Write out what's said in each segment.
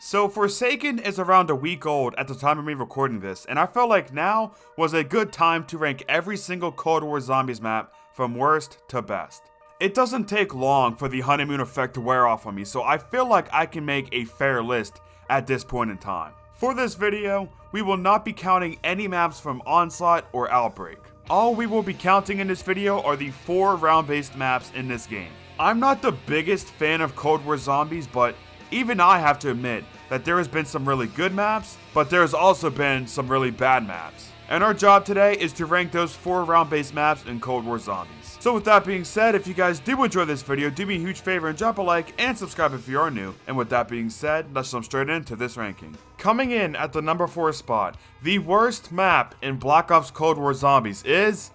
So Forsaken is around a week old at the time of me recording this, and I felt like now was a good time to rank every single Cold War Zombies map from worst to best. It doesn't take long for the honeymoon effect to wear off on me, so I feel like I can make a fair list at this point in time. For this video, we will not be counting any maps from Onslaught or Outbreak. All we will be counting in this video are the 4 round-based maps in this game. I'm not the biggest fan of Cold War Zombies, but even I have to admit that there has been some really good maps, but there has also been some really bad maps. And our job today is to rank those 4 round-based maps in Cold War Zombies. So with that being said, if you guys do enjoy this video, do me a huge favor and drop a like and subscribe if you are new. And with that being said, let's jump straight into this ranking. Coming in at the number 4 spot, the worst map in Black Ops Cold War Zombies is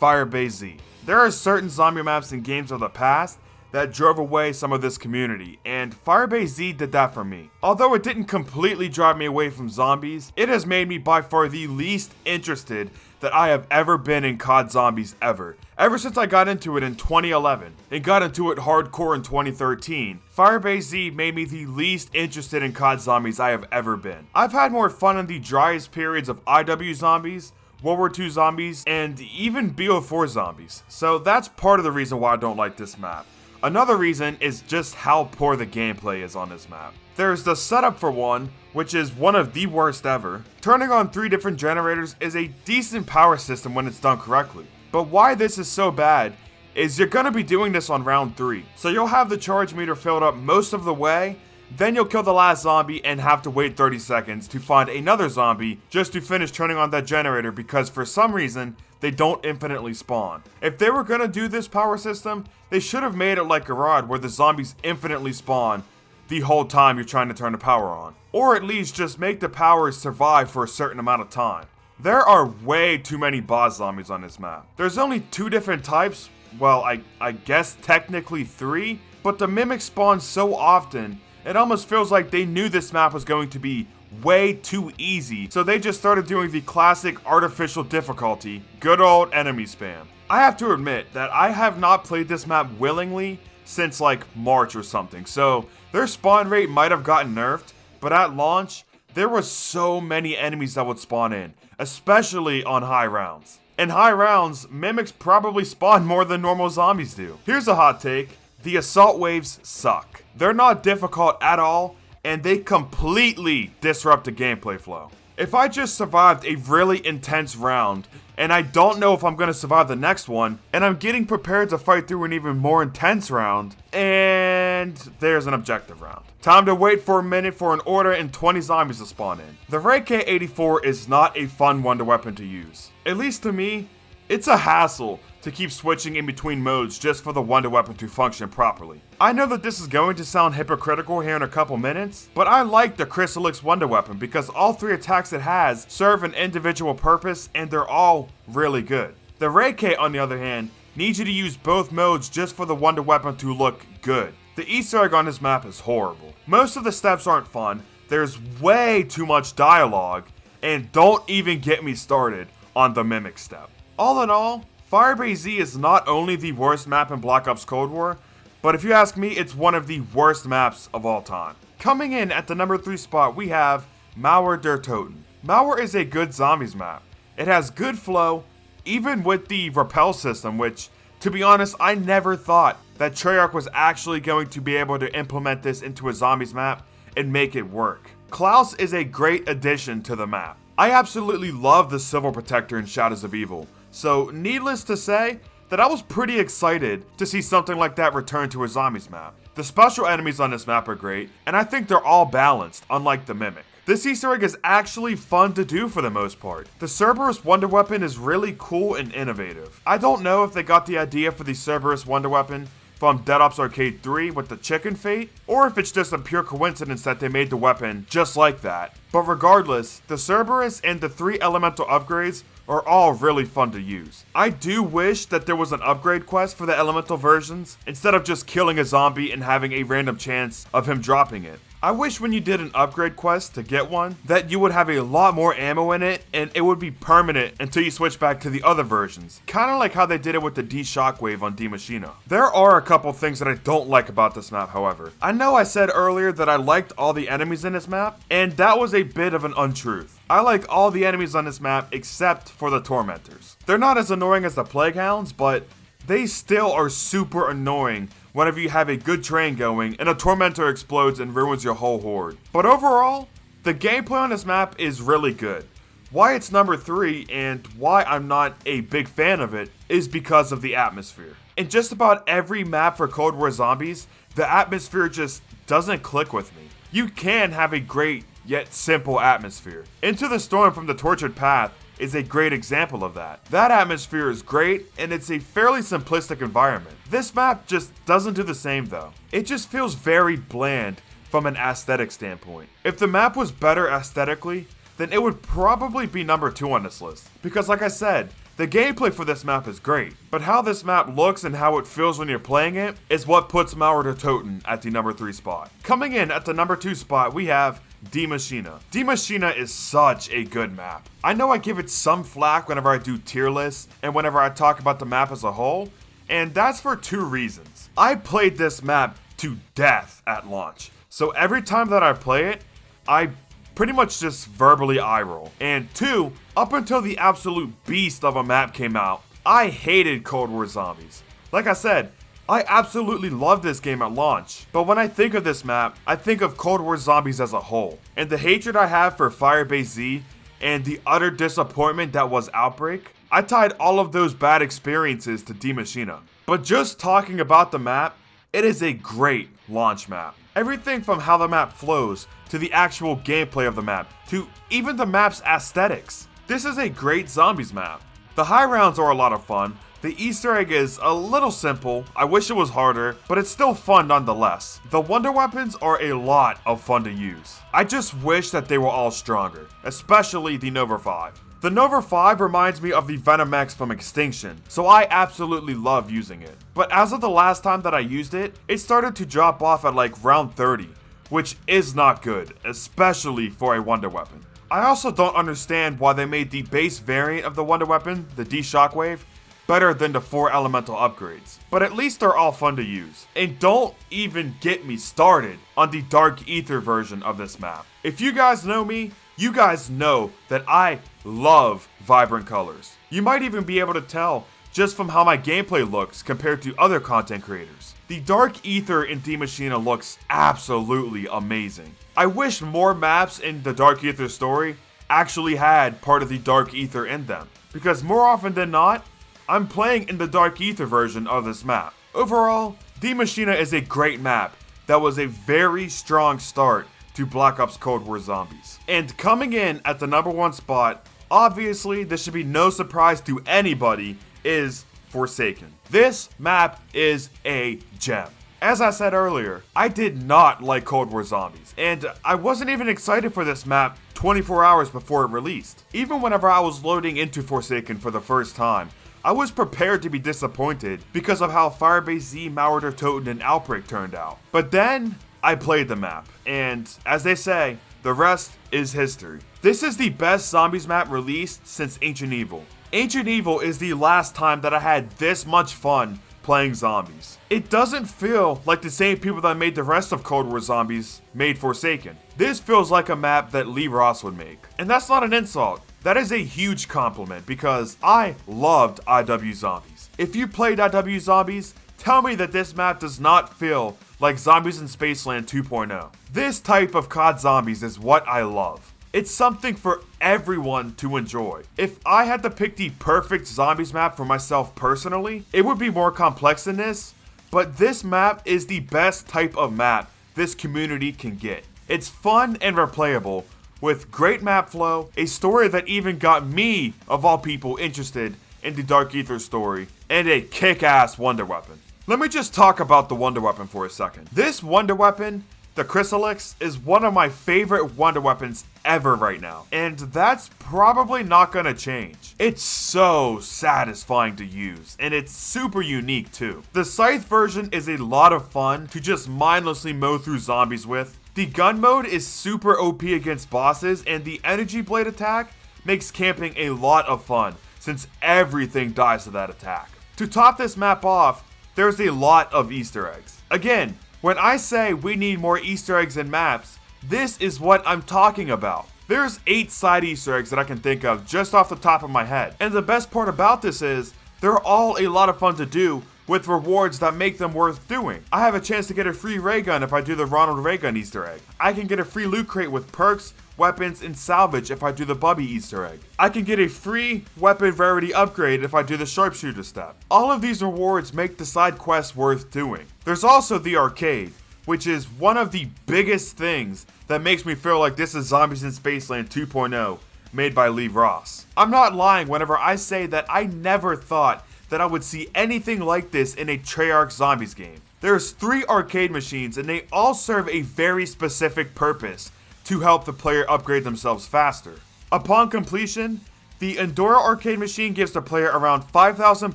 Firebase Z. There are certain zombie maps in games of the past that drove away some of this community, and Firebase Z did that for me. Although it didn't completely drive me away from zombies, it has made me by far the least interested that I have ever been in COD Zombies ever since I got into it in 2011, and got into it hardcore in 2013. Firebase Z made me the least interested in COD Zombies I have ever been. I've had more fun in the driest periods of IW Zombies, World War II Zombies, and even BO4 Zombies, so that's part of the reason why I don't like this map. Another reason is just how poor the gameplay is on this map. There's the setup for one, which is one of the worst ever. Turning on 3 different generators is a decent power system when it's done correctly. But why this is so bad is you're gonna be doing this on round 3. So you'll have the charge meter filled up most of the way, then you'll kill the last zombie and have to wait 30 seconds to find another zombie just to finish turning on that generator because for some reason, they don't infinitely spawn. If they were gonna do this power system, they should have made it like Garage where the zombies infinitely spawn the whole time you're trying to turn the power on. Or at least just make the powers survive for a certain amount of time. There are way too many boss zombies on this map. There's only 2 different types, well I guess technically 3, but the mimics spawn so often, it almost feels like they knew this map was going to be way too easy, so they just started doing the classic artificial difficulty, good old enemy spam. I have to admit that I have not played this map willingly since like March or something, so their spawn rate might have gotten nerfed, but at launch, there were so many enemies that would spawn in, especially on high rounds. In high rounds, mimics probably spawn more than normal zombies do. Here's a hot take, the assault waves suck. They're not difficult at all, and they completely disrupt the gameplay flow. If I just survived a really intense round, and I don't know if I'm gonna survive the next one, and I'm getting prepared to fight through an even more intense round, and there's an objective round. Time to wait for a minute for an order and 20 zombies to spawn in. The AK-84 is not a fun wonder weapon to use. At least to me, it's a hassle to keep switching in between modes just for the wonder weapon to function properly. I know that this is going to sound hypocritical here in a couple minutes, but I like the Chrysalix wonder weapon because all 3 attacks it has serve an individual purpose and they're all really good. The AK, on the other hand, needs you to use both modes just for the wonder weapon to look good. The Easter egg on this map is horrible. Most of the steps aren't fun, there's way too much dialogue, and don't even get me started on the mimic step. All in all, Firebase Z is not only the worst map in Black Ops Cold War, but if you ask me, it's one of the worst maps of all time. Coming in at the number 3 spot, we have Mauer der Toten. Mauer is a good zombies map. It has good flow, even with the rappel system, which, to be honest, I never thought that Treyarch was actually going to be able to implement this into a zombies map and make it work. Klaus is a great addition to the map. I absolutely love the Civil Protector in Shadows of Evil. So, needless to say, that I was pretty excited to see something like that return to a zombies map. The special enemies on this map are great, and I think they're all balanced, unlike the Mimic. This Easter egg is actually fun to do for the most part. The Cerberus Wonder Weapon is really cool and innovative. I don't know if they got the idea for the Cerberus Wonder Weapon from Dead Ops Arcade 3 with the chicken fate, or if it's just a pure coincidence that they made the weapon just like that. But regardless, the Cerberus and the 3 elemental upgrades are all really fun to use. I do wish that there was an upgrade quest for the elemental versions, instead of just killing a zombie and having a random chance of him dropping it. I wish when you did an upgrade quest to get one, that you would have a lot more ammo in it, and it would be permanent until you switch back to the other versions. Kinda like how they did it with the D Shockwave on Dimashina. There are a couple things that I don't like about this map, however. I know I said earlier that I liked all the enemies in this map, and that was a bit of an untruth. I like all the enemies on this map except for the Tormentors. They're not as annoying as the Plague Hounds, but they still are super annoying whenever you have a good train going and a Tormentor explodes and ruins your whole horde. But overall, the gameplay on this map is really good. Why it's number 3 and why I'm not a big fan of it is because of the atmosphere. In just about every map for Cold War Zombies, the atmosphere just doesn't click with me. You can have a great yet simple atmosphere. Into the Storm from the Tortured Path is a great example of that. That atmosphere is great, and it's a fairly simplistic environment. This map just doesn't do the same though. It just feels very bland from an aesthetic standpoint. If the map was better aesthetically, then it would probably be number 2 on this list. Because like I said, the gameplay for this map is great, but how this map looks and how it feels when you're playing it is what puts Mauer Toten at the number 3 spot. Coming in at the number 2 spot, we have Dimashina. Dimashina is such a good map. I know I give it some flack whenever I do tier lists and whenever I talk about the map as a whole, and that's for 2 reasons. I played this map to death at launch, so every time that I play it, I pretty much just verbally eye roll. And 2, up until the absolute beast of a map came out, I hated Cold War Zombies. Like I said, I absolutely love this game at launch, but when I think of this map, I think of Cold War Zombies as a whole. And the hatred I have for Firebase Z and the utter disappointment that was Outbreak, I tied all of those bad experiences to Dimashina. But just talking about the map, it is a great launch map. Everything from how the map flows, to the actual gameplay of the map, to even the map's aesthetics. This is a great zombies map. The high rounds are a lot of fun. The Easter egg is a little simple, I wish it was harder, but it's still fun nonetheless. The wonder weapons are a lot of fun to use. I just wish that they were all stronger, especially the Nova 5. The Nova 5 reminds me of the Venom X from Extinction, so I absolutely love using it. But as of the last time that I used it, it started to drop off at like round 30, which is not good, especially for a wonder weapon. I also don't understand why they made the base variant of the wonder weapon, the D Shockwave, better than the 4 elemental upgrades, but at least they're all fun to use. And don't even get me started on the Dark Ether version of this map. If you guys know me, you guys know that I love vibrant colors. You might even be able to tell just from how my gameplay looks compared to other content creators. The Dark Ether in Dimashina looks absolutely amazing. I wish more maps in the Dark Ether story actually had part of the Dark Ether in them, because more often than not, I'm playing in the Dark Ether version of this map. Overall, Dimashina is a great map that was a very strong start to Black Ops Cold War Zombies. And coming in at the number 1 spot, obviously this should be no surprise to anybody, is Forsaken. This map is a gem. As I said earlier, I did not like Cold War Zombies, and I wasn't even excited for this map 24 hours before it released. Even whenever I was loading into Forsaken for the first time, I was prepared to be disappointed because of how Firebase Z, Mauer Toten, and Outbreak turned out. But then, I played the map, and as they say, the rest is history. This is the best zombies map released since Ancient Evil. Ancient Evil is the last time that I had this much fun playing zombies. It doesn't feel like the same people that made the rest of Cold War Zombies made Forsaken. This feels like a map that Lee Ross would make. And that's not an insult. That is a huge compliment because I loved IW Zombies. If you played IW Zombies, tell me that this map does not feel like Zombies in Spaceland 2.0. This type of COD Zombies is what I love. It's something for everyone to enjoy. If I had to pick the perfect zombies map for myself personally, it would be more complex than this, but this map is the best type of map this community can get. It's fun and replayable, with great map flow, a story that even got me, of all people, interested in the Dark Ether story, and a kick-ass wonder weapon. Let me just talk about the wonder weapon for a second. This wonder weapon, the Chrysalix, is one of my favorite wonder weapons ever right now, and that's probably not gonna change. It's so satisfying to use, and it's super unique too. The Scythe version is a lot of fun to just mindlessly mow through zombies with. The gun mode is super OP against bosses, and the energy blade attack makes camping a lot of fun since everything dies to that attack. To top this map off, there's a lot of Easter eggs. Again, when I say we need more Easter eggs in maps, this is what I'm talking about. There's 8 side Easter eggs that I can think of just off the top of my head. And the best part about this is, they're all a lot of fun to do with rewards that make them worth doing. I have a chance to get a free ray gun if I do the Ronald Ray Gun Easter egg. I can get a free loot crate with perks, weapons, and salvage if I do the Bubby Easter egg. I can get a free weapon rarity upgrade if I do the sharpshooter step. All of these rewards make the side quests worth doing. There's also the arcade, which is one of the biggest things that makes me feel like this is Zombies in Spaceland 2.0, made by Lee Ross. I'm not lying whenever I say that I never thought that I would see anything like this in a Treyarch Zombies game. There's 3 arcade machines and they all serve a very specific purpose to help the player upgrade themselves faster. Upon completion, the Endura arcade machine gives the player around 5,000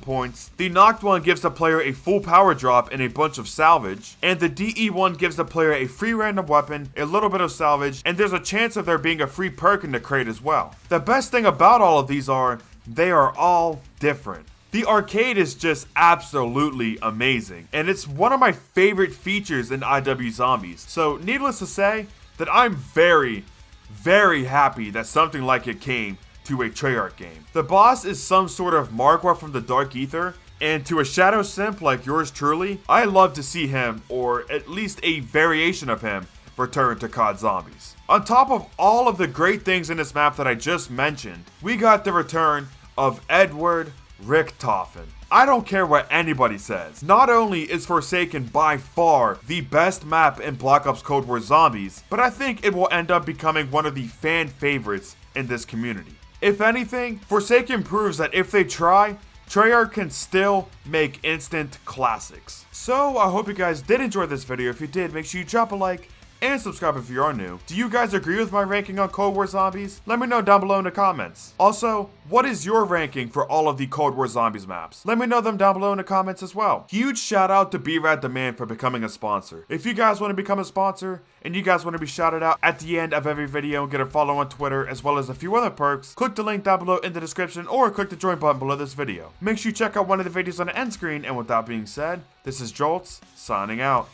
points, the Knocked one gives the player a full power drop and a bunch of salvage, and the DE one gives the player a free random weapon, a little bit of salvage, and there's a chance of there being a free perk in the crate as well. The best thing about all of these are, they are all different. The arcade is just absolutely amazing, and it's one of my favorite features in IW Zombies, so needless to say, that I'm very, very happy that something like it came to a Treyarch game. The boss is some sort of Margwa from the Dark Ether, and to a Shadow Simp like yours truly, I love to see him, or at least a variation of him, return to COD Zombies. On top of all of the great things in this map that I just mentioned, we got the return of Edward Richtofen. I don't care what anybody says. Not only is Forsaken by far the best map in Black Ops Cold War Zombies, but I think it will end up becoming one of the fan favorites in this community. If anything, Forsaken proves that if they try, Treyarch can still make instant classics. So I hope you guys did enjoy this video. If you did, make sure you drop a like and subscribe if you are new. Do you guys agree with my ranking on Cold War Zombies? Let me know down below in the comments. Also, what is your ranking for all of the Cold War Zombies maps? Let me know them down below in the comments as well. Huge shout out to B-Rad Demand for becoming a sponsor. If you guys want to become a sponsor, and you guys want to be shouted out at the end of every video and get a follow on Twitter, as well as a few other perks, click the link down below in the description or click the join button below this video. Make sure you check out one of the videos on the end screen, and with that being said, this is Jolts, signing out.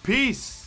Peace!